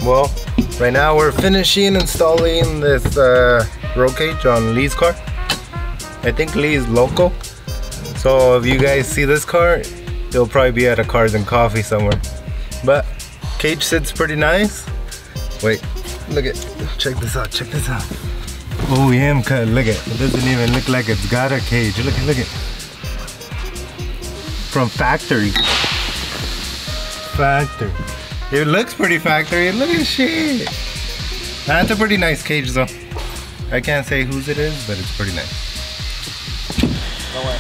Well, right now we're finishing installing this roll cage on Lee's car. I think Lee is local, so if you guys see this car, it'll probably be at a Cars and Coffee somewhere. But cage sits pretty nice. Wait, look at, check this out, check this out. OEM cut, look at, it doesn't even look like it's got a cage. Look at. From factory. It looks pretty factory. Look at shit. That's a pretty nice cage though. I can't say whose it is, but it's pretty nice. No way.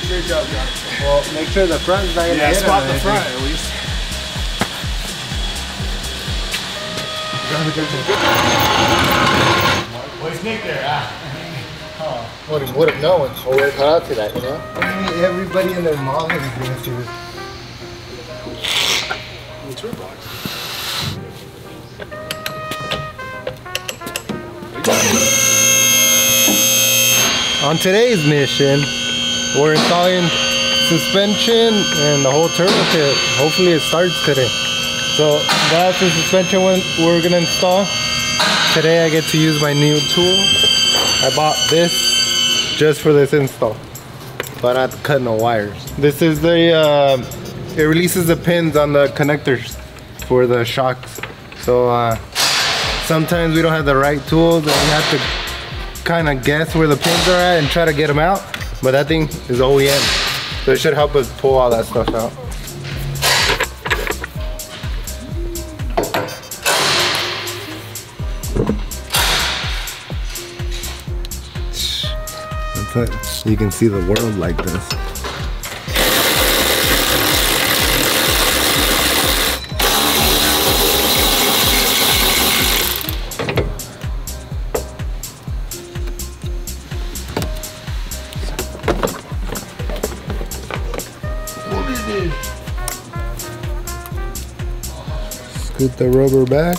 Good job, John. Well, make sure the front's not gonna hit spot the front at least. Where's Nick there? Would have known. Well, we're cut out to that, you know? Everybody and their mom is gonna see this. On today's mission, we're installing suspension and the whole turbo kit. Hopefully it starts today. So that's the suspension we're gonna install. Today I get to use my new tool. I bought this just for this install, but I have to cut no wires. This is the, it releases the pins on the connectors for the shocks. So sometimes we don't have the right tools and we have to kind of guess where the pins are at and try to get them out. But that thing is OEM, so it should help us pull all that stuff out. You can see the world like this. What is this? Scoot the rubber back.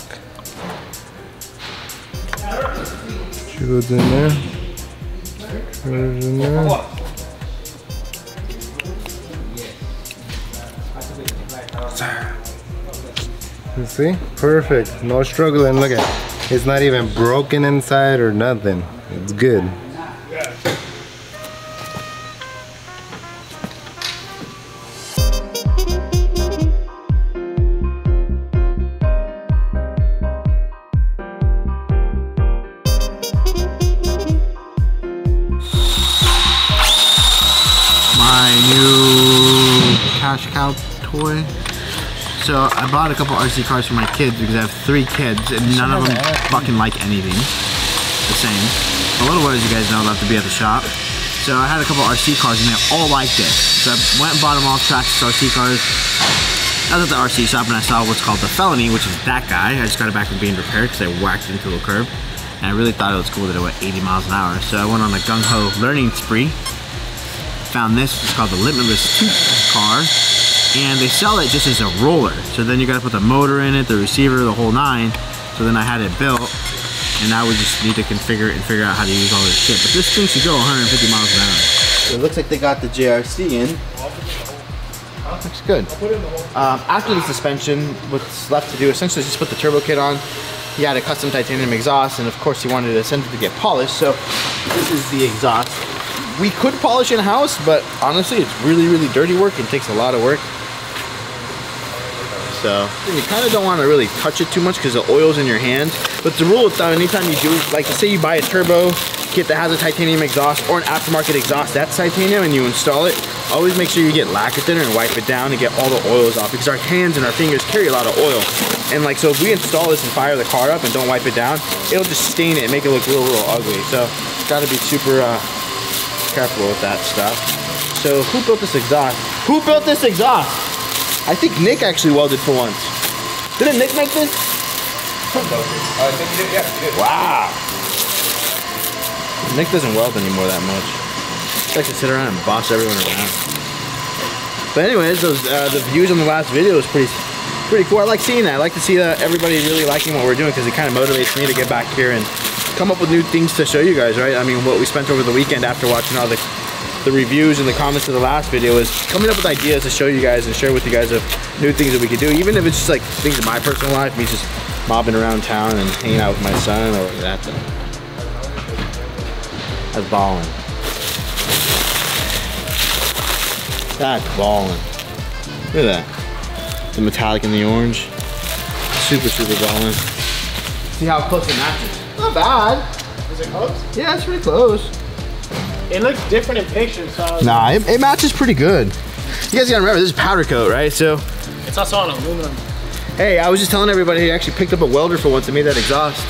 Goes in there. In there. You see? Perfect. No struggling. Look at it. It's not even broken inside or nothing. It's good. My new cash cow toy. So I bought a couple RC cars for my kids because I have 3 kids and none of them fucking like anything the same. My little ones, you guys know, love to be at the shop. So I had a couple RC cars and they all liked it. So I went and bought them all Traxxas RC cars. I was at the RC shop and I saw what's called the Felony, which is that guy. I just got it back from being repaired because I whacked it into a curb. And I really thought it was cool that it went 80 miles an hour. So I went on a gung-ho learning spree. Found this, it's called the Limitless 2 car, and they sell it just as a roller. So then you gotta put the motor in it, the receiver, the whole 9. So then I had it built, and now we just need to configure it and figure out how to use all this shit. But this thing should go 150 miles an hour. So it looks like they got the JRC in. Looks good. After the suspension, what's left to do essentially is just put the turbo kit on. He had a custom titanium exhaust, and of course he wanted it essentially to get polished. So this is the exhaust. We could polish in-house, but honestly, it's really, really dirty work and takes a lot of work. So, you kind of don't want to really touch it too much because the oil's in your hands. But the rule of thumb, anytime you do, like say you buy a turbo kit that has a titanium exhaust or an aftermarket exhaust that's titanium and you install it, always make sure you get lacquer thinner and wipe it down and get all the oils off because our hands and our fingers carry a lot of oil. And like, so if we install this and fire the car up and don't wipe it down, it'll just stain it and make it look real, real ugly. So, gotta be super, careful with that stuff. So who built this exhaust? Who built this exhaust? I think Nick actually welded for once. Didn't Nick make this? Wow. Nick doesn't weld anymore that much. He likes to sit around and boss everyone around. But anyways, those the views on the last video was pretty cool. I like seeing that. I like to see everybody really liking what we're doing because it kind of motivates me to get back here and come up with new things to show you guys, right? I mean, what we spent over the weekend after watching all the the reviews and the comments of the last video is coming up with ideas to show you guys and share with you guys of new things that we could do, even if it's just like things in my personal life, me just mobbing around town and hanging out with my son, or that's balling. That's balling. Look at that. The metallic and the orange. Super, super balling. See how close it matches. Not bad. Is it close? Yeah, it's pretty close. It looks different in pictures, so Nah, it matches pretty good. You guys gotta remember, this is powder coat, right? So, it's also on aluminum. hey, I was just telling everybody he actually picked up a welder for once and made that exhaust.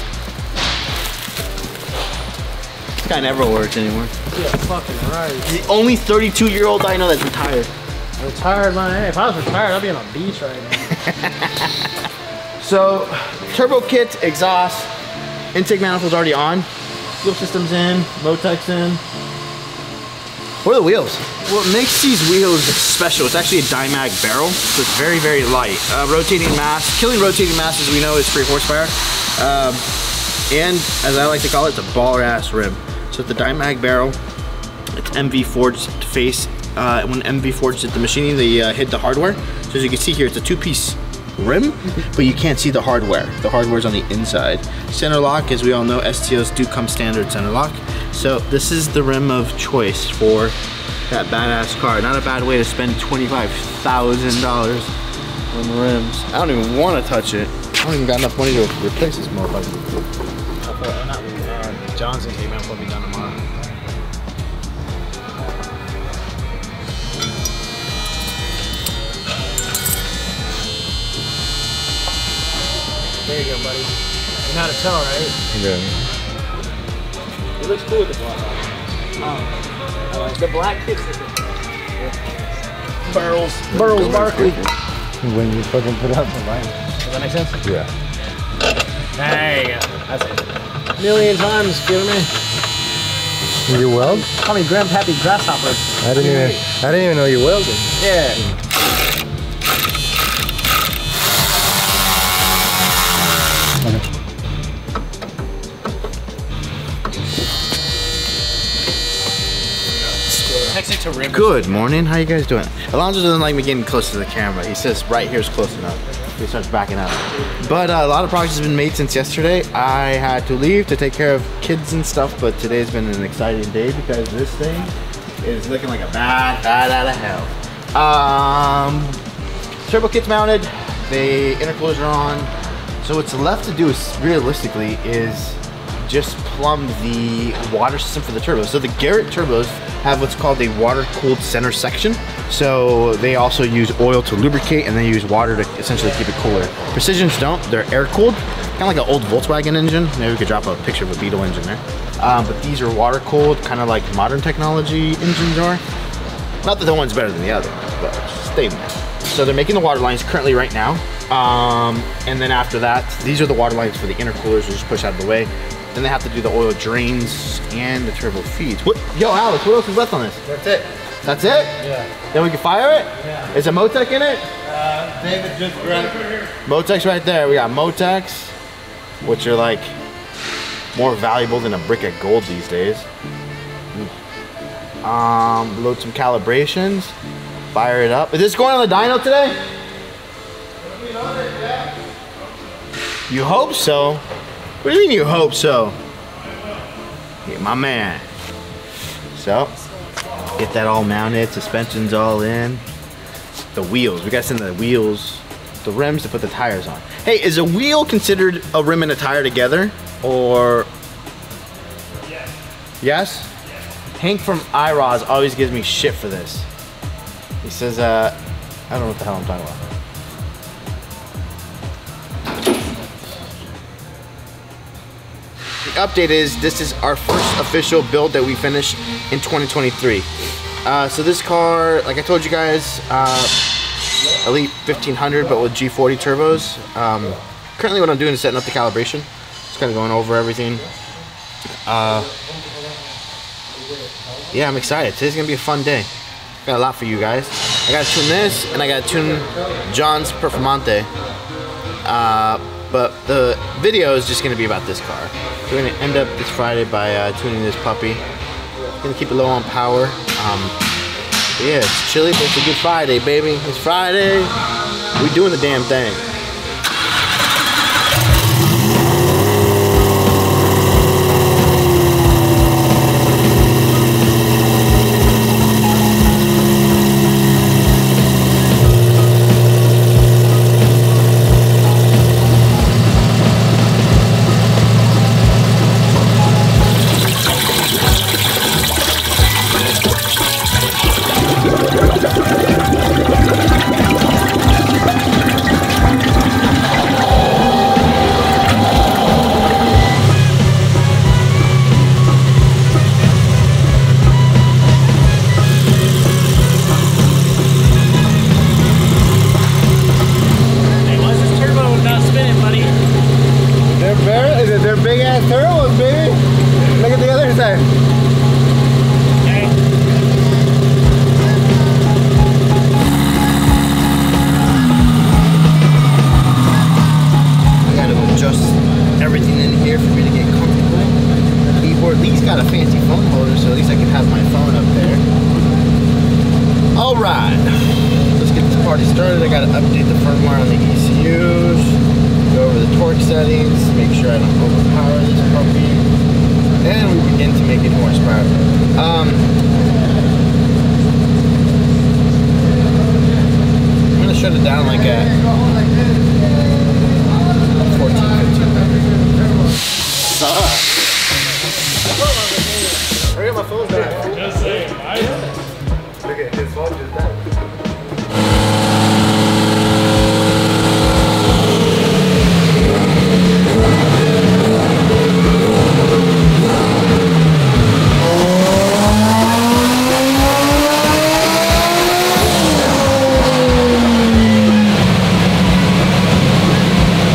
This guy never works anymore. Yeah, fucking right. He's the only 32-year-old I know that's retired. Retired, man. Hey, if I was retired, I'd be on a beach right now. So, turbo kit, exhaust, intake manifold's already on, fuel system's in, Motec's in. What are the wheels? What makes these wheels special, it's actually a Dimag barrel, so it's very, very light. Rotating mass, killing rotating mass, as we know, is 3 horsepower. And, as I like to call it, it's a baller ass rim. So it's the Dimag barrel, it's MV forged face. When MV forged did the machining, they hid the hardware. So as you can see here, it's a 2-piece rim, but you can't see the hardware. The hardware's on the inside. Center lock, as we all know, STOs do come standard center lock. So this is the rim of choice for that badass car. Not a bad way to spend $25,000 on rims. I don't even want to touch it. I don't even got enough money to replace this motherfucker. Johnson came out and put me done tomorrow. There you go, buddy. You know how to tell, right? Yeah. It looks cool with the black. Oh, I like the black kits. Burls Barkley. When you fucking put out the line. Does that make sense? Yeah. There you go. That's it. A million times, feel me? You weld? Call me Grandpappy Grasshopper. I didn't even know you welded. Yeah. Good morning, how you guys doing? Alonzo doesn't like me getting close to the camera. He says right here is close enough. He starts backing up. But a lot of progress has been made since yesterday. I had to leave to take care of kids and stuff, but today's been an exciting day because this thing is looking like a bad out of hell. Turbo kit's mounted, the intercoolers are on. So what's left to do is realistically is just plumb the water system for the turbos. So the Garrett turbos have what's called a water-cooled center section. So they also use oil to lubricate and they use water to essentially keep it cooler. Precisions don't, they're air-cooled, kind of like an old Volkswagen engine. Maybe we could drop a picture of a Beetle engine there. But these are water-cooled, kind of like modern technology engines are. Not that the one's better than the other, but stay there. So they're making the water lines currently right now. And then after that, these are the water lines for the intercoolers. We'll just push out of the way. Then they have to do the oil drains and the turbo feeds. What? Yo, Alex, what else is left on this? That's it. That's it? Yeah. Then we can fire it? Yeah. Is a Motec in it? David just grabbed it. Motec's right there. We got Motec's, which are like more valuable than a brick of gold these days. Load some calibrations. Fire it up. Is this going on the dyno today? You hope so. What do you mean you hope so? Yeah, my man. So, get that all mounted, suspension's all in. The wheels, we gotta send the wheels, the rims to put the tires on. Hey, is a wheel considered a rim and a tire together? Or? Yes. Yes? Hank from iRoz always gives me shit for this. He says, I don't know what the hell I'm talking about. The update is, this is our first official build that we finished in 2023. So this car, like I told you guys, Elite 1500, but with G40 turbos. Currently what I'm doing is setting up the calibration. Just kind of going over everything. Yeah, I'm excited. Today's gonna be a fun day. Got a lot for you guys. I gotta tune this, and I gotta tune John's Performante. But the video is just gonna be about this car. We're gonna end up this Friday by tuning this puppy. Gonna keep it low on power. Yeah, it's chilly, but it's a good Friday, baby. It's Friday. We doing the damn thing. They're big ass turbos, baby. Look at the other side. Okay. I gotta adjust everything in here for me to get comfortable. The keyboard at least got a fancy phone holder, so at least I can have my phone up there. Alright, let's get this party started. I gotta update the firmware on the ECUs. Go over the torque settings, make sure I don't overpower this puppy, and we begin to make it horsepower. I'm gonna shut it down like at 14, 15. Sucks. Hurry up, my phone's dying. Just saying. Look at his phone just died.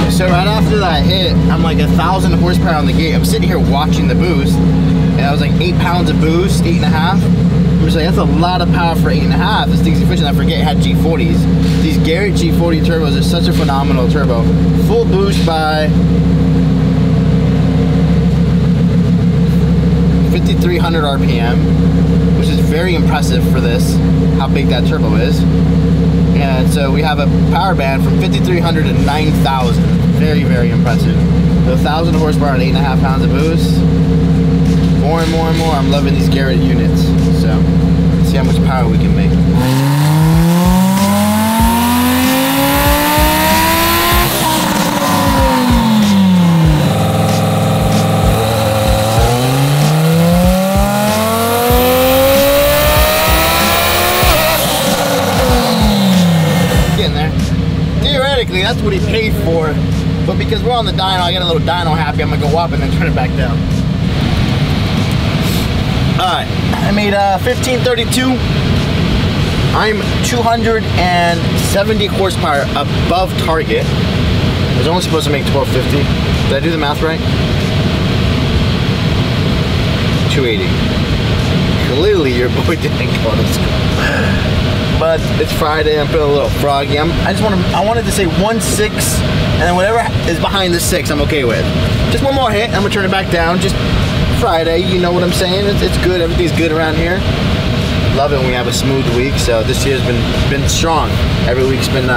So right after that hit, I'm like 1,000 horsepower on the gate. I'm sitting here watching the boost, and I was like 8 pounds of boost, 8.5. I'm just like, that's a lot of power for 8.5. This thing's efficient. I forget it had G40s. These Garrett G40 turbos are such a phenomenal turbo. Full boost by 5,300 RPM, which is very impressive for this, how big that turbo is. And so we have a power band from 5,300 to 9,000. Very, very impressive. So 1,000 horsepower and 8.5 pounds of boost. More and more and more, I'm loving these Garrett units. So let's see how much power we can make. That's what he paid for, but because we're on the dyno, I get a little dyno happy. I'm gonna go up and then turn it back down. Alright, I made 1532. I'm 270 horsepower above target. I was only supposed to make 1250. Did I do the math right? 280. Clearly your boy didn't go to school. But it's Friday, I'm feeling a little froggy. I wanted to say 1.6, and then whatever is behind the 6, I'm okay with. Just one more hit, I'm gonna turn it back down. Just Friday, you know what I'm saying? It's good, everything's good around here. Love it when we have a smooth week, so this year's been strong. Every week's been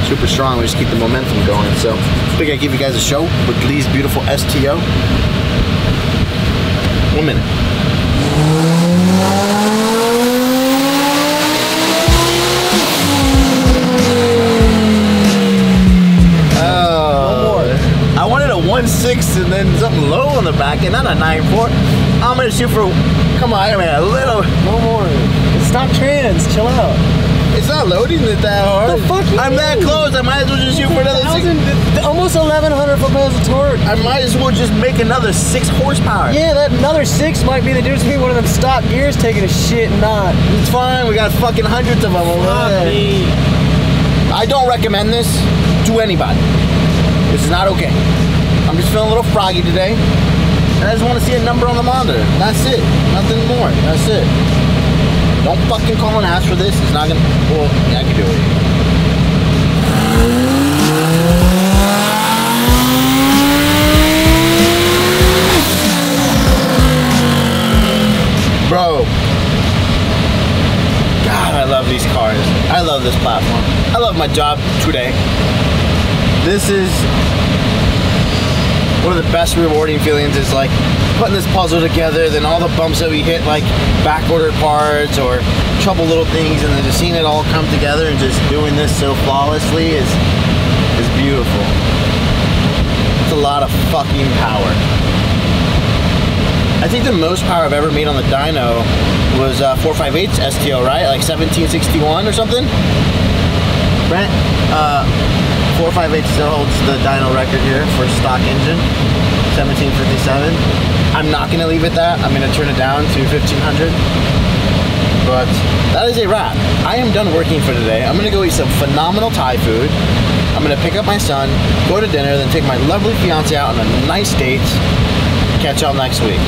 super strong. We just keep the momentum going. So I figured I'd give you guys a show with Lee's beautiful STO. 1 minute. I wanted a 1.6 and then something low on the back end, not a 9.4. I'm gonna shoot for, come on, I mean a little. No more. Stop trans, chill out. It's not loading it that hard. The fuck you I'm mean? that close, I might as well just shoot for another 6. Almost 1,100 foot-pounds of torque. I might as well just make another 6 horsepower. Yeah, that another 6 might be the difference between one of them stock gears taking a shit and not. It's fine, we got fucking hundreds of them over there. I don't recommend this to anybody. This is not okay. I'm just feeling a little froggy today, and I just want to see a number on the monitor. That's it. Nothing more. That's it. Don't fucking call and ask for this. It's not gonna. Well, yeah, I can do it. Bro, job today. This is one of the best rewarding feelings, is like putting this puzzle together, then all the bumps that we hit, like back ordered parts or trouble little things, and then just seeing it all come together and just doing this so flawlessly is beautiful. It's a lot of fucking power. I think the most power I've ever made on the dyno was 458 STO, right? Like 1761 or something? Brent? 458 still holds the dyno record here for stock engine, 1757. I'm not gonna leave it that. I'm gonna turn it down to 1500. But that is a wrap. I am done working for today. I'm gonna go eat some phenomenal Thai food. I'm gonna pick up my son, go to dinner, then take my lovely fiance out on a nice date. Catch y'all next week.